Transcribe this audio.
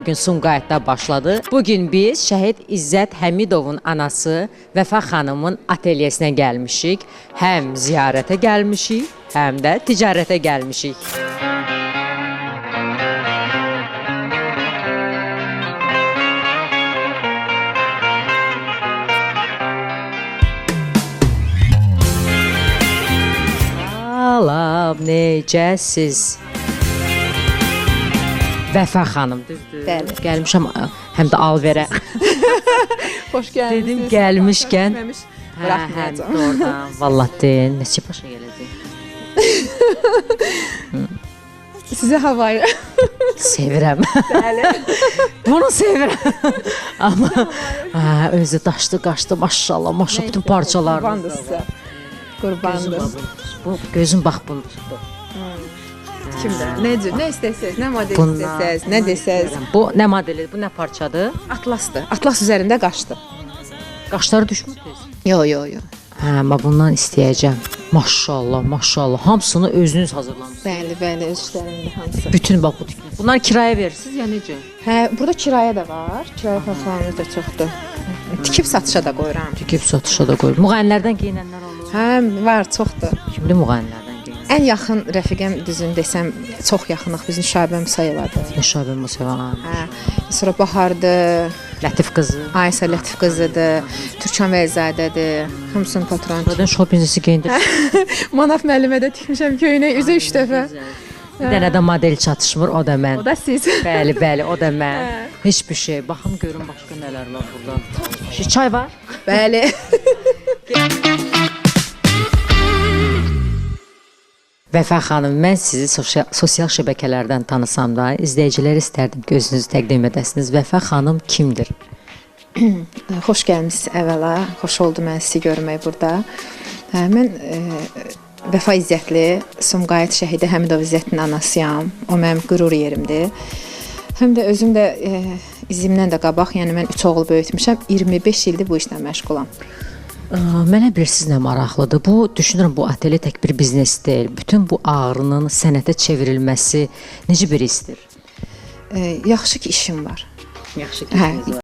Bugün Sumqayıtda başladı. Bugün biz şəhid İzzət Həmidovun anası Vəfa xanımın atelyesinə gəlmişik. Həm ziyarətə gəlmişik, həm də ticarətə gəlmişik. Salam, necəsiz? Vəfa xanım, düzdür? Bəli. Gəlmişəm, həm də alverə. Xoş gəldiniz. Dedim, gəlmişkən. Bıraxmayacağım. Doğrudan, vallahi deyin, neçə başa gələcək? Sizə havayı. Sevirəm. Bəli. Bunu sevirəm. Amma özü daşdı, qaşdı, maşallah, maşallah, bütün parçalarını. Qurbandır sizə. Qurbandır. Bu gözüm bax bunu tutdu. Kimdə? Necə? Nə istəsəz, nə model istəsəz, nə desəz. Bu nə modelidir, bu nə parçadır? Atlasdır. Atlas üzərində qaşdı. Qaşları düşmürdünüz? Yo. Hə, amma bundan istəyəcəm. Maşallah, maşallah. Hamısını özünüz hazırlamısınız. Bəli, öz işlərində hamısı. Bütün bax bu tiklər. Bunlar kirayə verirsiniz ya necə? Hə, burada kirayə də var. Kirayə fəsahanımız da çoxdur. Tikib satışa da qoyuram. Tikib satışa da qoyur. Müğənnilərdən geyinənlər olur. Hə, var, çoxdur. Kimli müğənnilərdən geyinir? Ən yaxın rəfiqəm düzün desəm, çox yaxınıq bizim Şahibə Musayevadır. Nüşabə Musayevan. Hə, sonra Bahardır. Lətif qızı. Aysə Lətif qızıdır, Türkan Vəlzadədir, hamısının patronu. Buradan şopinzisi geyindir. Manaf müəllimə də tikmişəm köynək üzə 3 dəfə. Bir dənə də model çatışmır, o da mən. O da siz. Bəli, bəli, o da mən. Heç bir şey. Baxım görüm başqa nələr var burada. Çay var? Bəli. Vəfa xanım, mən sizi sosial şəbəkələrdən tanısam da, izləyiciləri istərdim ki, özünüzü təqdim edəsiniz. Vəfa xanım kimdir? Xoş gəlmisiniz əvvəla. Xoş oldu mən sizi görmək burada. Mən Vəfa İzzətli, Sumqayıt şəhidi Həmidov İzzətin anasıyam. O mənim qürur yerimdir. Həm də özüm də izimdən də qabaq, yəni mən 3 oğul böyütmüşəm. 25 ildir bu işlə məşğulam. Mənə bilirsiniz nə maraqlıdır. Bu, düşünürəm, bu ateliye tək bir biznes deyil. Bütün bu ağrının sənətə çevrilməsi necə bir hissdir? Yaxşı ki işim var. Yaxşı ki Hə,